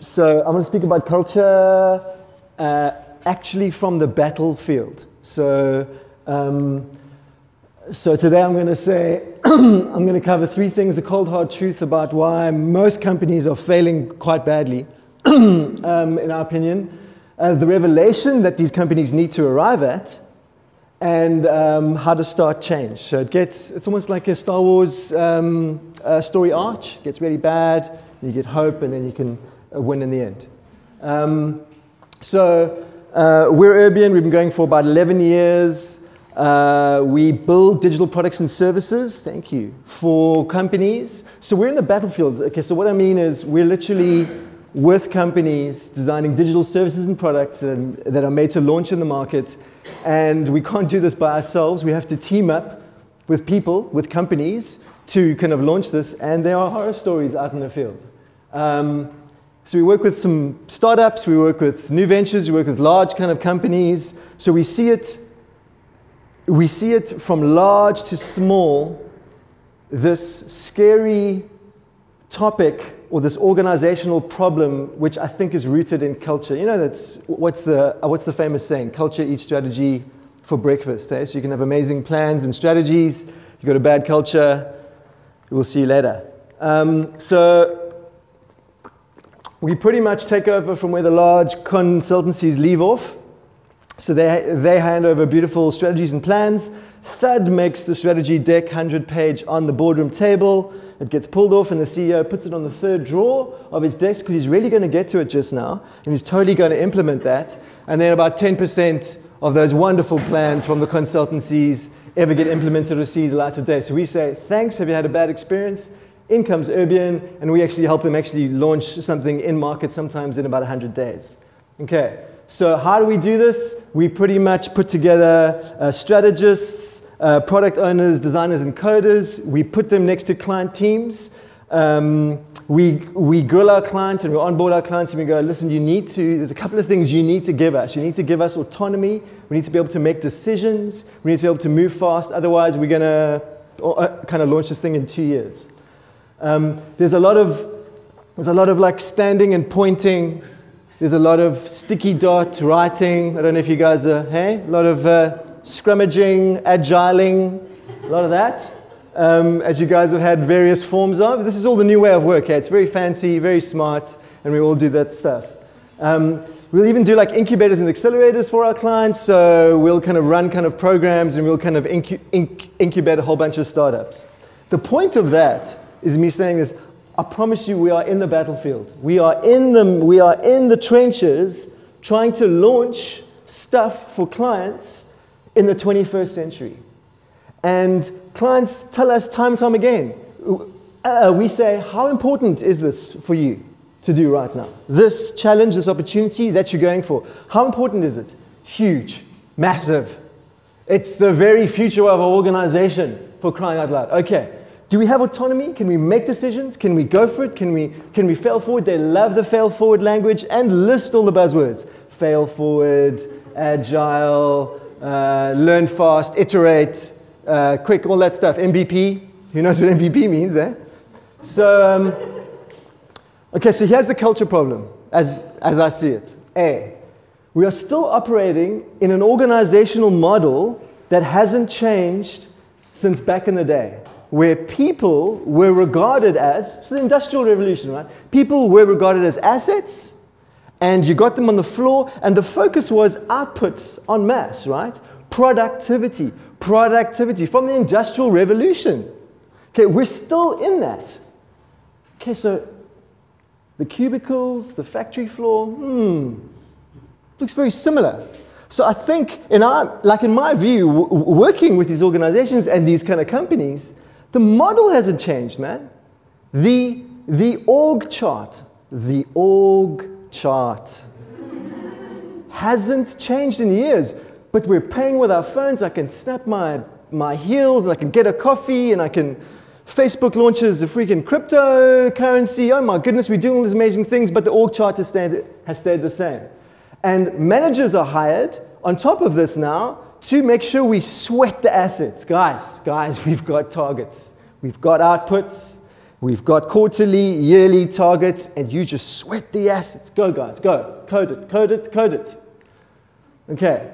So I'm going to speak about culture actually from the battlefield. So today I'm going to say, I'm going to cover 3 things, the cold hard truth about why most companies are failing quite badly, in our opinion, the revelation that these companies need to arrive at, and how to start change. So it's almost like a Star Wars story arch. It gets really bad, you get hope, and then you can win in the end. We're Urbian. We've been going for about 11 years. We build digital products and services, thank you, for companies. So we're in the battlefield. Okay, so what I mean is we're literally with companies designing digital services and products that are made to launch in the market. And we can't do this by ourselves. We have to team up with people, with companies, to kind of launch this. And there are horror stories out in the field. So we work with some startups, we work with new ventures, we work with large kind of companies. So we see it from large to small, this scary topic or this organizational problem, which I think is rooted in culture. You know, what's the famous saying? Culture eats strategy for breakfast. Eh? So you can have amazing plans and strategies. You've got a bad culture. We'll see you later. So we pretty much take over from where the large consultancies leave off. So they hand over beautiful strategies and plans. Thud makes the strategy deck 100-page on the boardroom table. It gets pulled off and the CEO puts it on the 3rd drawer of his desk because he's really going to get to it just now. And he's totally going to implement that. And then about 10% of those wonderful plans from the consultancies ever get implemented or see the light of day. So we say, thanks, have you had a bad experience? In comes Urbian, and we actually help them actually launch something in market sometimes in about 100 days. Okay, so how do we do this? We pretty much put together strategists, product owners, designers, and coders. We put them next to client teams. We grill our clients and we onboard our clients and we go, listen, there's a couple of things you need to give us. You need to give us autonomy. We need to be able to make decisions. We need to be able to move fast. Otherwise, we're going to kind of launch this thing in 2 years. There's a lot of like standing and pointing. There's a lot of sticky dot writing. I don't know if you guys are, hey? A lot of scrummaging, agiling, a lot of that. As you guys have had various forms of. This is all the new way of work. It's very fancy, very smart, and we all do that stuff. We'll even do like incubators and accelerators for our clients. So we'll kind of run kind of programs and we'll kind of incubate a whole bunch of startups. The point of that is me saying this, I promise you we are in the battlefield. We are in the trenches trying to launch stuff for clients in the 21st century. And clients tell us time and time again, we say, how important is this for you to do right now? This challenge, this opportunity that you're going for, how important is it? Huge, massive. It's the very future of our organization, for crying out loud. Okay. Do we have autonomy? Can we make decisions? Can we go for it? Can we fail forward? They love the fail forward language and list all the buzzwords. Fail forward, agile, learn fast, iterate, quick, all that stuff. MVP. Who knows what MVP means, eh? So, okay, so here's the culture problem as I see it. A, we are still operating in an organizational model that hasn't changed since back in the day, where people were regarded as, so the Industrial Revolution, right? People were regarded as assets, and you got them on the floor, and the focus was outputs en masse, right? Productivity from the Industrial Revolution. Okay, we're still in that. Okay, so the cubicles, the factory floor, looks very similar. So I think, in my view, working with these organizations and these kind of companies, the model hasn't changed, man. The org chart hasn't changed in years, but we're paying with our phones. I can snap my heels, and I can get a coffee, and I can Facebook launches a freaking cryptocurrency. Oh my goodness, we're doing all these amazing things, but the org chart has stayed the same. And managers are hired on top of this now to make sure we sweat the assets. Guys, we've got targets. We've got outputs. We've got quarterly, yearly targets, and you just sweat the assets. Go, guys, go. Code it, code it, code it. Okay.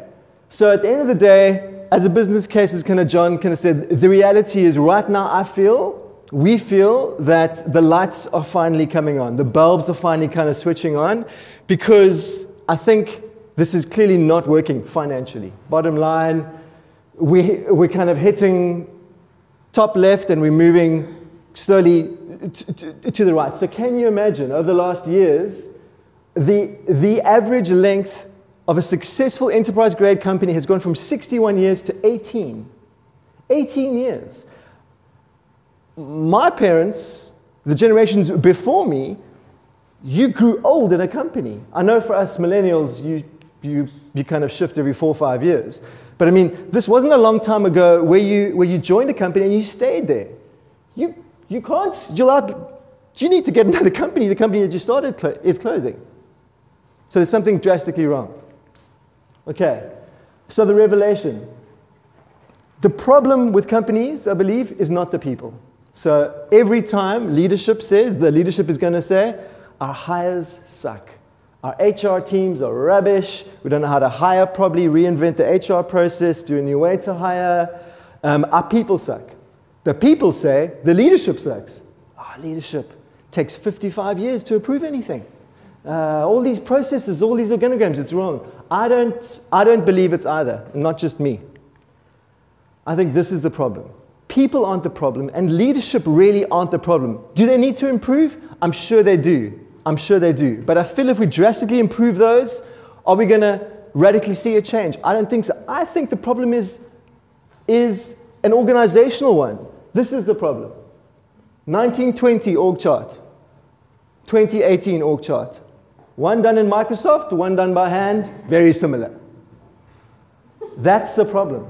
So at the end of the day, as a business case, as kind of John kind of said, the reality is right now we feel that the lights are finally coming on. The bulbs are finally kind of switching on because I think this is clearly not working financially. Bottom line, we're kind of hitting top left and we're moving slowly to the right. So can you imagine, over the last years, the average length of a successful enterprise-grade company has gone from 61 years to 18. 18 years. My parents, the generations before me, you grew old in a company. I know for us millennials, you kind of shift every 4 or 5 years. But I mean, this wasn't a long time ago where you joined a company and you stayed there. You can't, you need to get another company. The company that you started is closing. So there's something drastically wrong. Okay, so the revelation. The problem with companies, I believe, is not the people. So every time leadership says, the leadership is going to say, our hires suck. Our HR teams are rubbish. We don't know how to hire, probably reinvent the HR process, do a new way to hire. Our people suck. The people say, the leadership sucks. Our leadership takes 55 years to approve anything. All these processes, all these organograms, it's wrong. I don't believe it's either, not just me. I think this is the problem. People aren't the problem, and leadership really aren't the problem. Do they need to improve? I'm sure they do. I'm sure they do. But I feel if we drastically improve those, are we going to radically see a change? I don't think so. I think the problem is an organizational one. This is the problem. 1920 org chart. 2018 org chart. One done in Microsoft, one done by hand, very similar. That's the problem.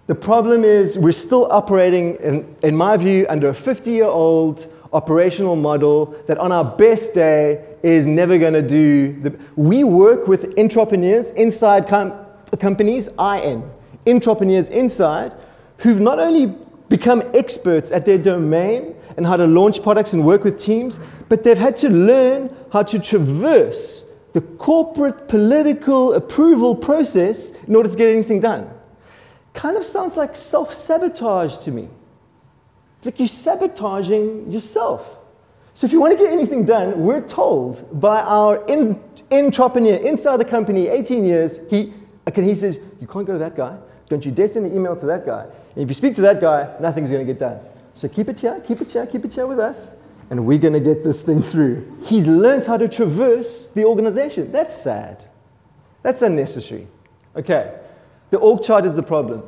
The problem is we're still operating, in my view, under a 50-year-old operational model that on our best day is never going to do. We work with entrepreneurs inside companies, entrepreneurs inside, who've not only become experts at their domain and how to launch products and work with teams, but they've had to learn how to traverse the corporate political approval process in order to get anything done. Kind of sounds like self-sabotage to me. It's like you're sabotaging yourself. So if you want to get anything done, we're told by our entrepreneur inside the company, 18 years, he says, you can't go to that guy. Don't you dare send an email to that guy. And if you speak to that guy, nothing's going to get done. So keep it here, keep it here, keep it here with us, and we're going to get this thing through. He's learned how to traverse the organization. That's sad. That's unnecessary. Okay, the org chart is the problem.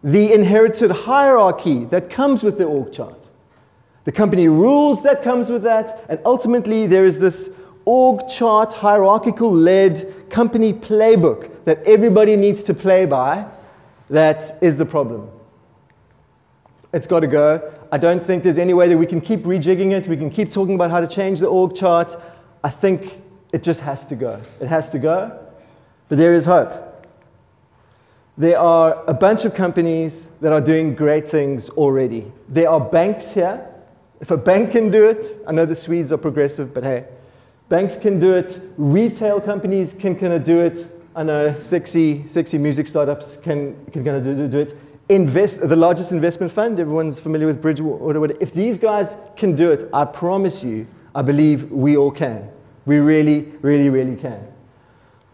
The inherited hierarchy that comes with the org chart. The company rules that comes with that, and ultimately there is this org chart hierarchical-led company playbook that everybody needs to play by. That is the problem. It's got to go. I don't think there's any way that we can keep rejigging it. We can keep talking about how to change the org chart. I think it just has to go. It has to go. But there is hope. There are a bunch of companies that are doing great things already. There are banks here. If a bank can do it, I know the Swedes are progressive, but hey, banks can do it. Retail companies can kind of do it. I know sexy music startups can kind of do it. The largest investment fund, everyone's familiar with Bridgewater. If these guys can do it, I promise you, I believe we all can. We really, really, really can.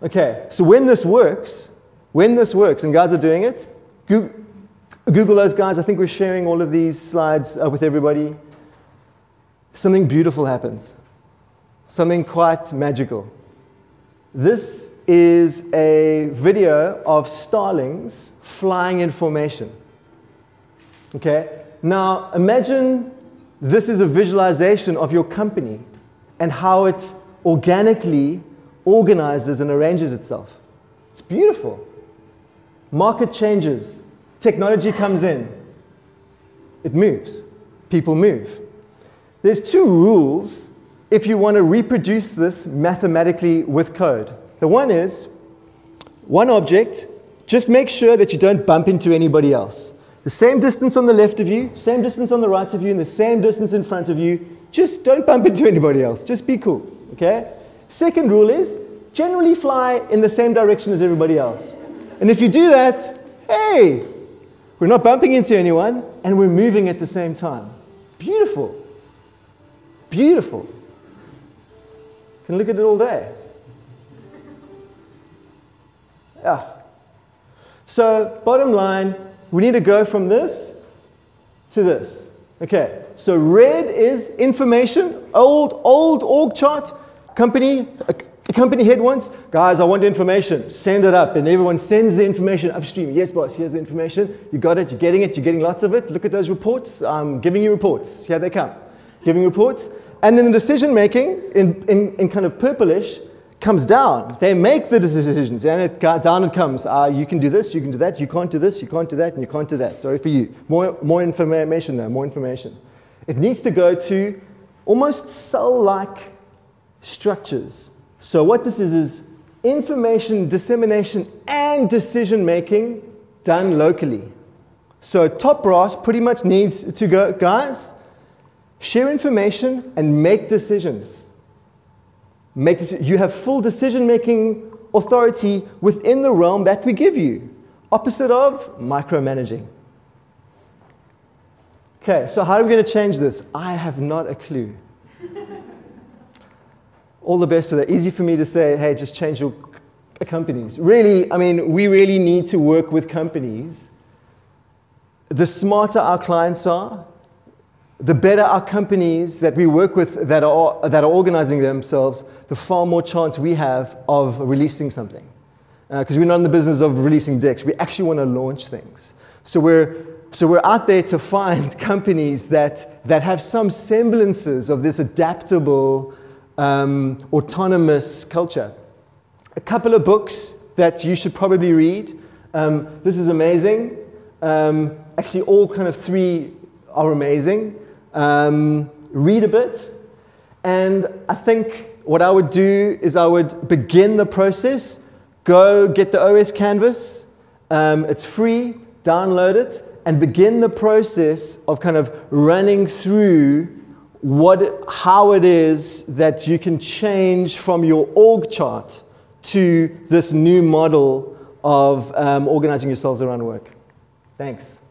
Okay, so when this works, and guys are doing it, Google those guys. I think we're sharing all of these slides with everybody. Something beautiful happens. Something quite magical. This is a video of starlings flying in formation. Okay? Now, imagine this is a visualization of your company and how it organically organizes and arranges itself. It's beautiful. Market changes. Technology comes in. It moves. People move. There's two rules if you want to reproduce this mathematically with code. The one is, one object, just make sure that you don't bump into anybody else. The same distance on the left of you, same distance on the right of you, and the same distance in front of you. Just don't bump into anybody else. Just be cool, okay? Second rule is generally fly in the same direction as everybody else. And if you do that, hey, we're not bumping into anyone, and we're moving at the same time. Beautiful. Beautiful. Can look at it all day. Yeah. So, bottom line, we need to go from this to this. Okay, so red is information, old org chart, company head wants, guys, I want information, send it up, and everyone sends the information upstream. Yes, boss, here's the information, you got it, you're getting lots of it, look at those reports, I'm giving you reports, here they come, giving reports, and then the decision making, in kind of purplish, comes down. They make the decisions, and down it comes. You can do this, you can do that, you can't do this, you can't do that, and you can't do that. Sorry for you. More information there, more information. It needs to go to almost cell-like structures. So what this is information dissemination and decision-making done locally. So top brass pretty much needs to go, guys, share information and make decisions. You have full decision-making authority within the realm that we give you. Opposite of micromanaging. Okay, so how are we going to change this? I have not a clue. All the best with that. Easy for me to say, hey, just change your companies. Really, I mean, we really need to work with companies. The smarter our clients are, the better our companies that we work with that are organizing themselves, the far more chance we have of releasing something. Because we're not in the business of releasing decks. We actually want to launch things. So we're out there to find companies that have some semblances of this adaptable, autonomous culture. A couple of books that you should probably read. This is amazing. Actually, all kind of three are amazing. Read a bit, and I think what I would do is I would begin the process, go get the OS canvas, it's free, download it, and begin the process of kind of running through how it is that you can change from your org chart to this new model of organizing yourselves around work. Thanks.